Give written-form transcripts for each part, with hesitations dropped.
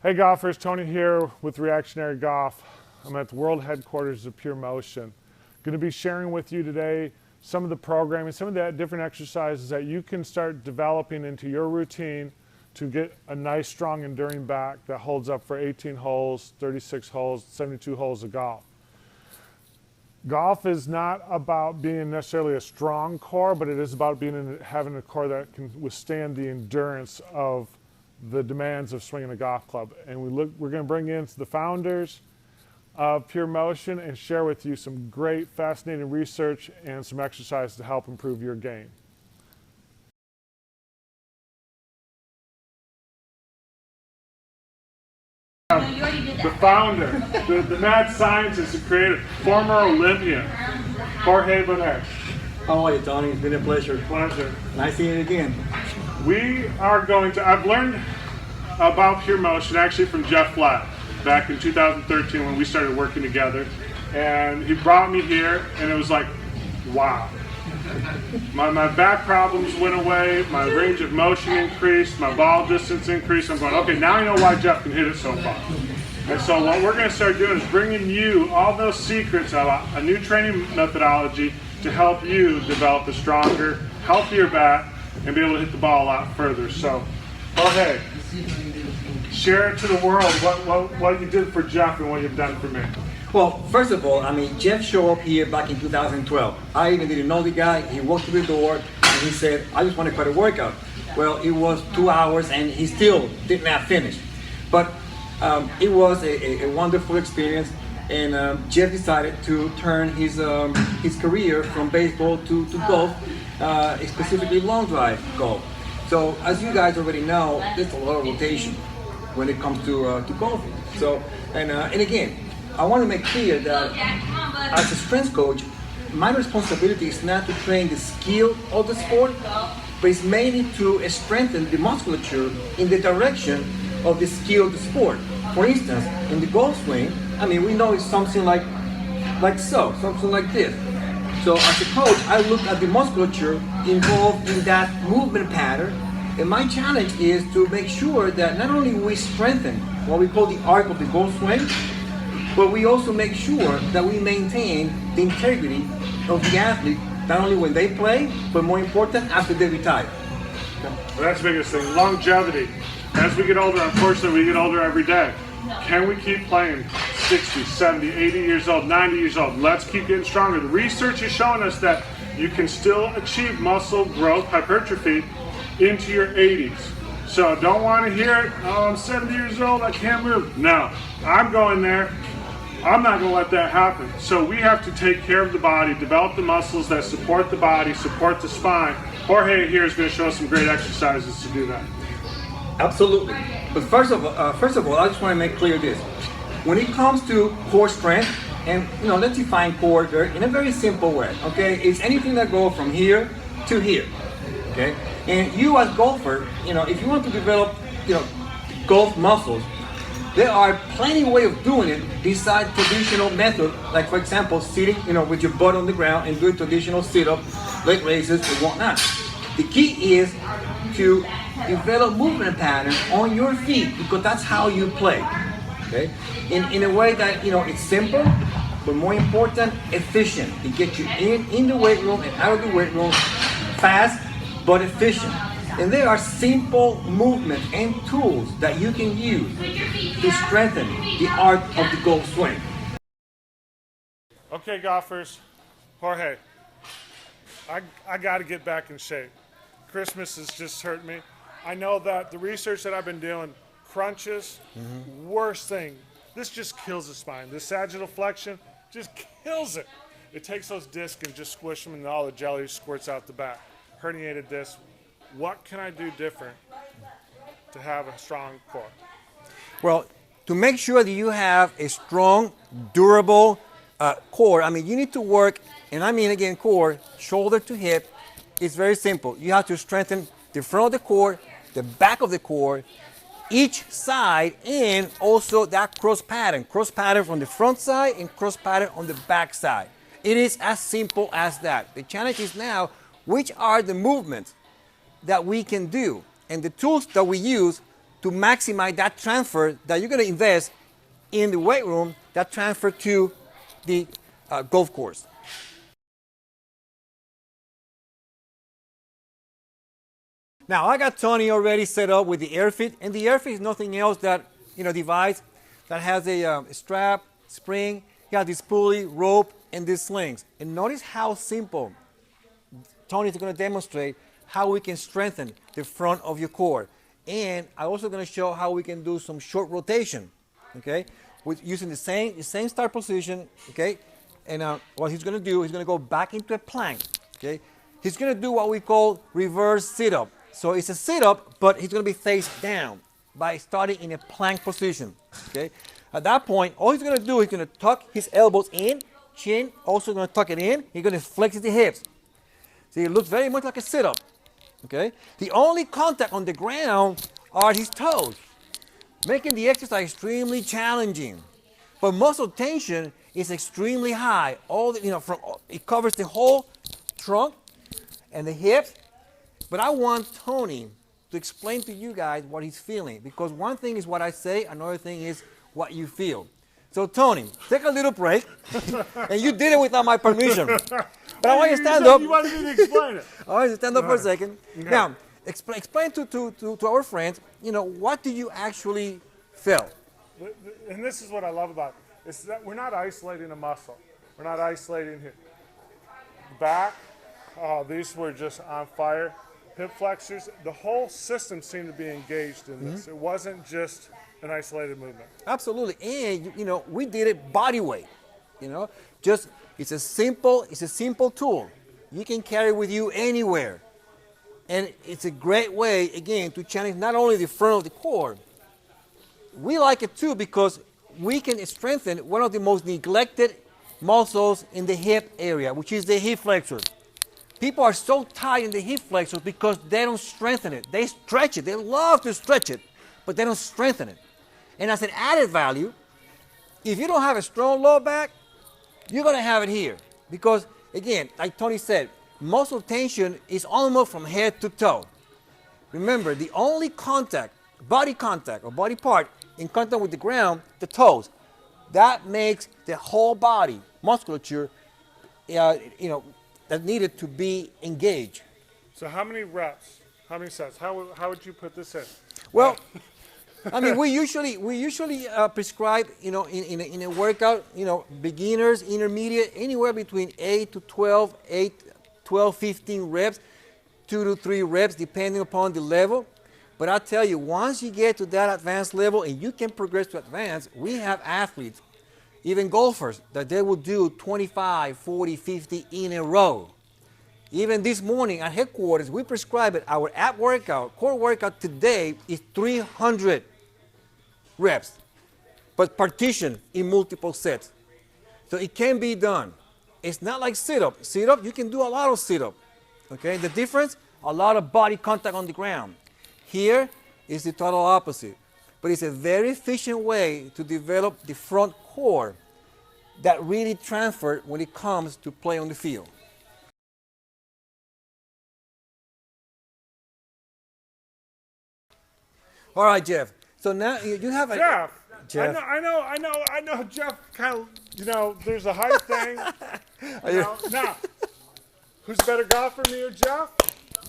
Hey golfers, Tony here with Reactionary Golf. I'm at the world headquarters of PURMOTION. Going to be sharing with you today some of the programming, some of the different exercises that you can start developing into your routine to get a nice, strong, enduring back that holds up for 18 holes, 36 holes, 72 holes of golf. Golf is not about being necessarily a strong core, but it is about having a core that can withstand the endurance of the demands of swinging a golf club. And we're going to bring in the founders of PURMOTION and share with you some great, fascinating research and some exercises to help improve your game. The founder, the mad scientist who created, former Olympian, Humo.Golf. How are you, Tony? It's been a pleasure. Pleasure. Nice seeing you again. We are going to, I've learned about PURMOTION actually from Jeff Flatt back in 2013 when we started working together. And he brought me here and it was like, wow. My back problems went away, my range of motion increased, my ball distance increased. I'm going, okay, now I know why Jeff can hit it so far. And so what we're going to start doing is bringing you all those secrets of a new training methodology to help you develop a stronger, healthier bat and be able to hit the ball a lot further. So, Jorge, share it to the world what you did for Jeff and what you've done for me. Well, first of all, Jeff showed up here back in 2012. I even didn't know the guy. He walked through the door and he said, I just want to quit a workout. Well, it was 2 hours and he still did not finish. But it was a wonderful experience. And Jeff decided to turn his career from baseball to golf, specifically long drive golf. So as you guys already know, there's a lot of rotation when it comes to golfing. So and again, I want to make clear that as a strength coach, my responsibility is not to train the skill of the sport, but it's mainly to strengthen the musculature in the direction of the skill of the sport. For instance, in the golf swing, we know it's something like something like this. So as a coach, I look at the musculature involved in that movement pattern, and my challenge is to make sure that not only we strengthen what we call the arc of the golf swing, but we also make sure that we maintain the integrity of the athlete, not only when they play, but more important, after they retire. Well, that's the biggest thing, longevity. As we get older, unfortunately, we get older every day. Can we keep playing 60, 70, 80 years old, 90 years old? Let's keep getting stronger. The research is showing us that you can still achieve muscle growth, hypertrophy, into your 80s. So don't want to hear it, oh, I'm 70 years old, I can't move. No, I'm going there. I'm not going to let that happen. So we have to take care of the body, develop the muscles that support the body, support the spine. Jorge here is going to show us some great exercises to do that. Absolutely. But first of all, I just want to make clear this. When it comes to core strength, and let's define core in a very simple way. Okay, it's anything that goes from here to here. Okay, and you as golfer, if you want to develop, golf muscles, there are plenty of ways of doing it besides traditional method, like for example, sitting, with your butt on the ground and doing traditional sit-up, leg raises, and whatnot. The key is to develop movement pattern on your feet because that's how you play. Okay, in a way that it's simple, but more important, efficient. It gets you in the weight room and out of the weight room, fast but efficient. And there are simple movements and tools that you can use to strengthen the art of the golf swing. Okay, golfers, Jorge, I got to get back in shape. Christmas has just hurt me. I know that the research that I've been doing, crunches, worst thing. This just kills the spine. This sagittal flexion just kills it. It takes those discs and just squish them and all the jelly squirts out the back. Herniated disc. What can I do different to have a strong core? Well, to make sure that you have a strong, durable core, you need to work, and again core, shoulder to hip. It's very simple. You have to strengthen the front of the core, the back of the core, each side, and also that cross pattern from the front side and cross pattern on the back side. It is as simple as that. The challenge is now, which are the movements that we can do and the tools that we use to maximize that transfer that you're going to invest in the weight room, that transfer to the golf course. Now I got Tony already set up with the AirFit, and the AirFit is nothing else that device that has a strap, spring, you have this pulley, rope, and these slings. And notice how simple Tony is going to demonstrate how we can strengthen the front of your core. And I'm also going to show how we can do some short rotation, okay, with using the same start position, okay. And what he's going to do, he's going to go back into a plank, okay. He's going to do what we call reverse sit-up. So it's a sit-up, but he's going to be face down by starting in a plank position, okay. At that point, all he's going to do is going to tuck his elbows in, chin also going to tuck it in. He's going to flex the hips. See, it looks very much like a sit-up, okay. The only contact on the ground are his toes, making the exercise extremely challenging. But muscle tension is extremely high. It covers the whole trunk and the hips. But I want Tony to explain to you guys what he's feeling, because one thing is what I say, another thing is what you feel. So Tony, take a little break, and you did it without my permission. But I want you to stand up. You wanted me to explain it. I want you to stand up for a second. Okay. Now, explain to our friends, what do you actually feel? And this is what I love about it. It's that we're not isolating a muscle. We're not isolating here. Back, these were just on fire. Hip flexors, the whole system seemed to be engaged in this. It wasn't just an isolated movement. Absolutely, and we did it body weight. It's a simple tool. You can carry it with you anywhere, and it's a great way again to challenge not only the front of the core. We like it too because we can strengthen one of the most neglected muscles in the hip area, which is the hip flexor. People are so tight in the hip flexors because they don't strengthen it. They stretch it. They love to stretch it, but they don't strengthen it. And as an added value, if you don't have a strong low back, you're going to have it here. Because, again, like Tony said, muscle tension is almost from head to toe. Remember, the only body contact or body part in contact with the ground, the toes. That makes the whole body musculature, that needed to be engaged. So how many reps? How many sets? How would you put this in? Well, I mean, we usually prescribe, in a workout, beginners, intermediate, anywhere between 8 to 12, 15 reps, 2 to 3 reps, depending upon the level. But I tell you, once you get to that advanced level and you can progress to advanced, we have athletes, even golfers, that they will do 25, 40, 50 in a row. Even this morning at headquarters, we prescribe it. Our ab workout, core workout today is 300 reps, but partitioned in multiple sets. So it can be done. It's not like sit-up. Sit-up, you can do a lot of sit-up. Okay, the difference, a lot of body contact on the ground. Here is the total opposite. But it's a very efficient way to develop the front core that really transfer when it comes to play on the field. All right, Jeff. So now you have a Jeff. I know. Jeff kind of, there's a height thing. Now, who's a better golfer, me or Jeff?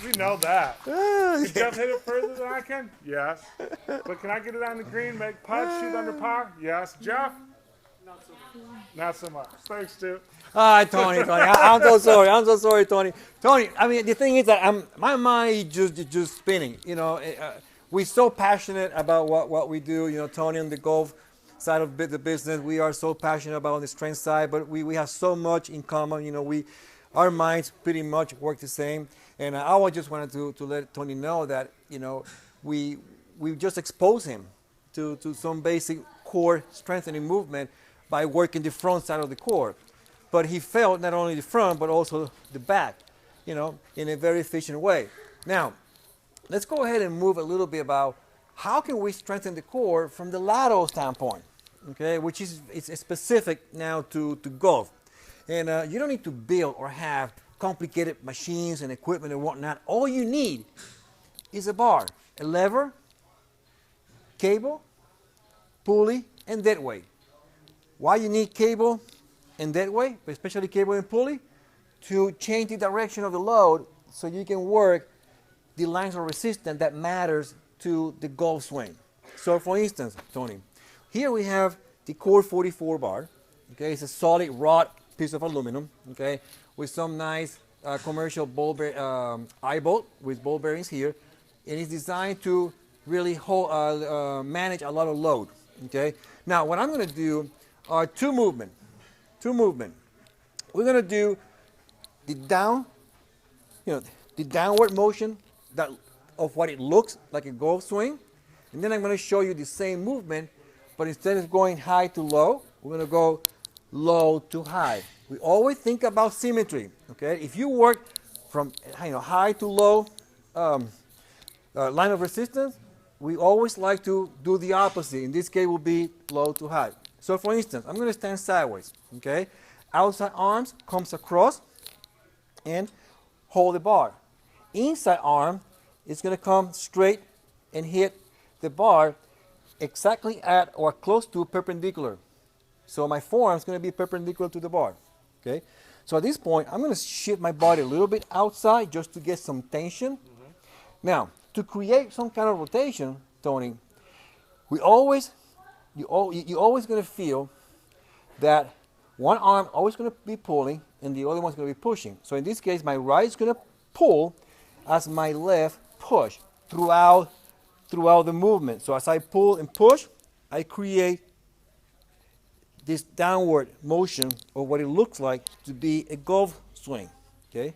We know that. Can Jeff hit it further than I can? Yes. But can I get it on the green, make putts, shoot under par? Yes. Jeff? Not so much. Not so much. Thanks, Stu. All right, Tony. I'm so sorry. I'm so sorry, Tony. Tony, I mean, the thing is that my mind is just spinning. We're so passionate about what we do. Tony on the golf side of the business, we are so passionate about on the strength side, but we have so much in common. Our minds pretty much work the same. And I just wanted to let Tony know that, we just expose him to some basic core strengthening movement by working the front side of the core. But he felt not only the front, but also the back, in a very efficient way. Now, let's go ahead and move a little bit about how can we strengthen the core from the lateral standpoint, okay, which is specific now to golf. And you don't need to build or have complicated machines and equipment and whatnot. All you need is a bar, a lever, cable, pulley, and dead weight. Why you need cable and dead weight, especially cable and pulley? To change the direction of the load so you can work the lines of resistance that matters to the golf swing. So for instance, Tony, here we have the Core 44 bar. Okay, it's a solid rod piece of aluminum, okay, with some nice commercial eye bolt with ball bearings here, and it's designed to really manage a lot of load. Okay, now what I'm going to do are two movement. We're going to do the the downward motion of what it looks like a golf swing, and then I'm going to show you the same movement, but instead of going high to low, we're going to go low to high. We always think about symmetry. Okay, if you work from high to low line of resistance, we always like to do the opposite. In this case, will be low to high. So for instance, I'm going to stand sideways. Okay, outside arms comes across and hold the bar. Inside arm is going to come straight and hit the bar exactly at or close to perpendicular. So my forearm is going to be perpendicular to the bar. Okay, so at this point, I'm going to shift my body a little bit outside just to get some tension. Now, to create some kind of rotation, Tony, you're always going to feel that one arm always going to be pulling and the other one's going to be pushing. So in this case, my right is going to pull as my left push throughout the movement. So as I pull and push, I create this downward motion of what it looks like to be a golf swing. Okay.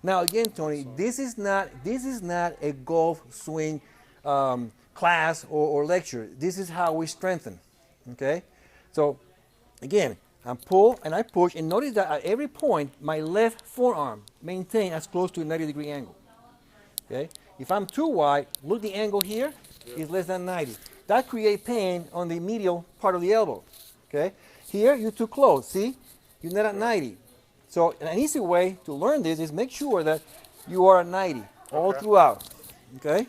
Now again, Tony, this is not a golf swing class or lecture. This is how we strengthen. Okay. So again, I pull and I push, and notice that at every point, my left forearm maintains as close to a 90-degree angle. Okay. If I'm too wide, look, the angle here is less than 90. That creates pain on the medial part of the elbow. Okay. Here, you're too close. See, you're not at 90. So an easy way to learn this is make sure that you are at 90 all throughout. Okay.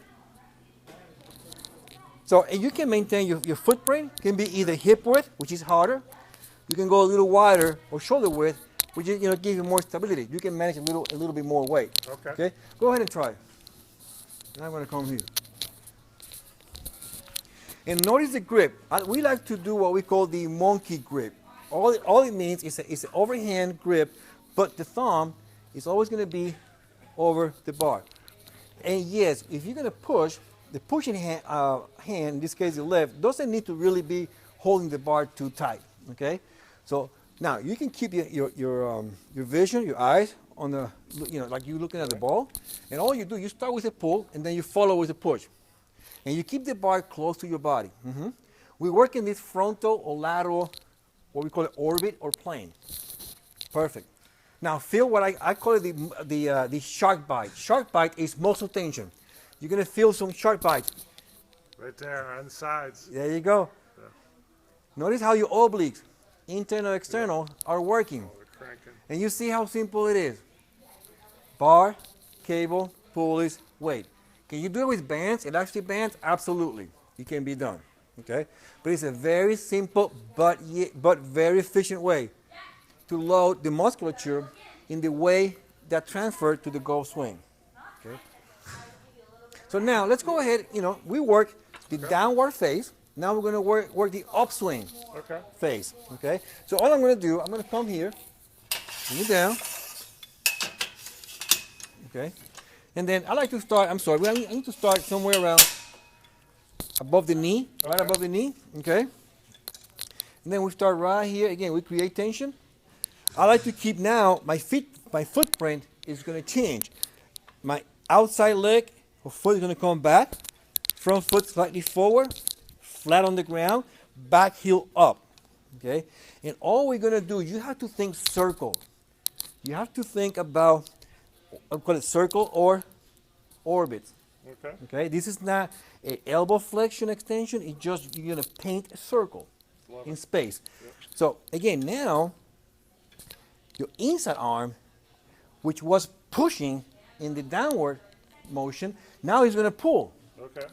So and you can maintain your footprint. Can be either hip width, which is harder. You can go a little wider, or shoulder width, which is, gives you more stability. You can manage a little bit more weight. Okay. Go ahead and try. Now I'm going to come here. And notice the grip. We like to do what we call the monkey grip. All it means is it's an overhand grip, but the thumb is always going to be over the bar. And yes, if you're going to push, the pushing hand, in this case the left, doesn't need to really be holding the bar too tight. Okay, so now you can keep your vision, your eyes on the, like you're looking at the ball, and all you do, you start with a pull and then you follow with a push, and you keep the bar close to your body. We work in this frontal or lateral, what we call it, orbit or plane. Perfect. Now feel what I call it the shark bite. Shark bite is muscle tension. You're gonna feel some shark bites. Right there on the sides. There you go. Yeah. Notice how your obliques, internal, external, are working. Oh, and you see how simple it is. Bar, cable, pulleys, weight. Can you do it with bands, elastic bands? Absolutely. It can be done. Okay? But it's a very simple but very efficient way to load the musculature in the way that transferred to the golf swing. Okay? So now let's go ahead, we work the downward phase. Now we're going to work the upswing phase. Okay? So all I'm going to do, I'm going to come here, bring it down. Okay? And then I like to start, I need to start somewhere around above the knee, right above the knee. Okay? And then we start right here. Again, we create tension. I like to keep now, my footprint is going to change. My outside leg or foot is going to come back, front foot slightly forward, flat on the ground, back heel up. Okay? And all we're going to do, you have to think circle. You have to think about, I'll call it circle or orbit. Okay. Okay? This is not an elbow flexion extension. It's just you're going to paint a circle in space. Yep. So again, now your inside arm, which was pushing in the downward motion, now he's going to pull. Okay.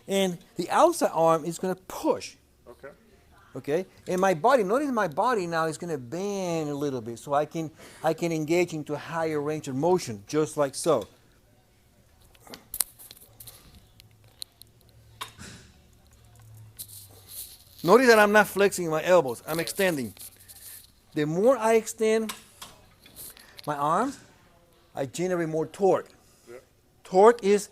And the outside arm is going to push. Okay. Okay, and my body, notice my body now is going to bend a little bit, so I can engage into a higher range of motion, just like so. Notice that I'm not flexing my elbows, I'm extending. The more I extend my arms, I generate more torque. Yep. Torque is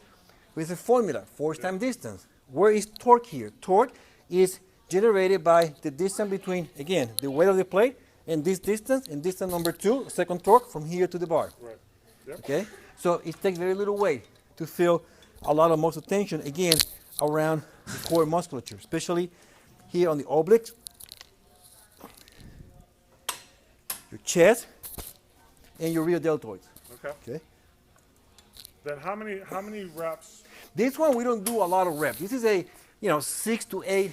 with a formula, force times distance. Where is torque here? Torque is generated by the distance between, again, the weight of the plate and this distance, and distance number 2, second torque, from here to the bar. Right. Yep. Okay? So it takes very little weight to feel a lot of muscle tension, again, around the core musculature, especially here on the obliques, your chest, and your rear deltoids. Okay. Okay? Then how many reps? This one we don't do a lot of reps. This is a 6 to 8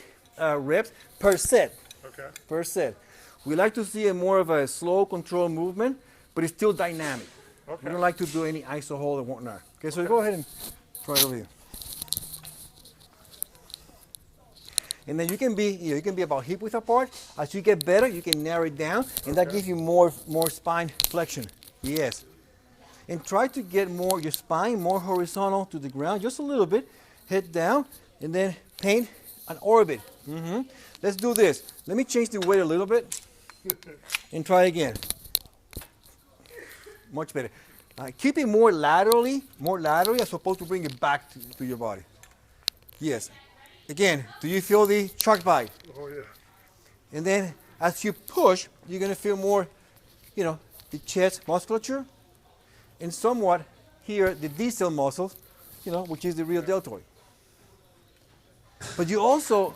reps per set. Okay. Per set. We like to see a more of a slow, controlled movement, but it's still dynamic. Okay. We don't like to do any iso hold and whatnot. Okay, so go ahead and try it over here. And then you can be about hip width apart. As you get better, you can narrow it down, and that gives you more spine flexion. Yes. And try to get your spine more horizontal to the ground, just a little bit. Head down, and then paint an orbit. Let's do this. Let me change the weight a little bit, and try again. Much better. Keep it more laterally as opposed to bring it back to your body. Yes. Again, do you feel the shark bite? Oh yeah. And then as you push, you're going to feel more, the chest musculature, and somewhat here the distal muscles, which is the rear deltoid. But you also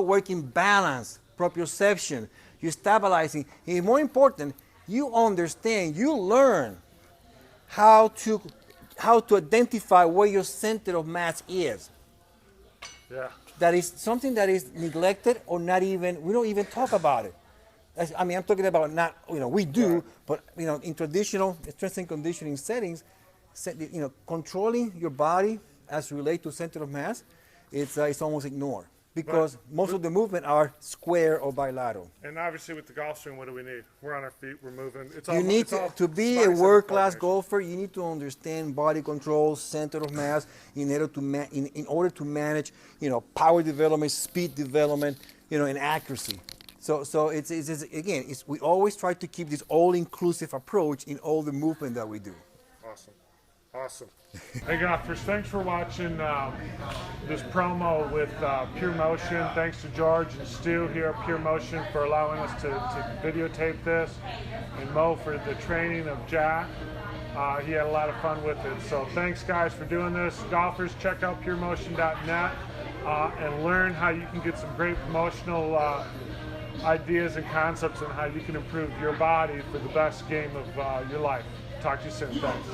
work in balance, proprioception, you're stabilizing. And more important, you understand, you learn how to identify where your center of mass is. Yeah. That is something that is neglected, or we don't even talk about it. I'm talking about we do, Right. but in traditional strength and conditioning settings, controlling your body as relate to center of mass, it's almost ignored, because most of the movement are square or bilateral. And obviously with the golf swing, what do we need? We're on our feet, we're moving. You need to be a world-class golfer. You need to understand body control, center of mass, in order to manage, power development, speed development, and accuracy. So we always try to keep this all-inclusive approach in all the movement that we do. Awesome. Hey golfers, thanks for watching this promo with PURMOTION. Thanks to George and Stu here at PURMOTION for allowing us to videotape this, and Mo for the training of Jack. He had a lot of fun with it. So thanks guys for doing this. Golfers, check out PureMotion.net and learn how you can get some great promotional ideas and concepts on how you can improve your body for the best game of your life. Talk to you soon. Thanks.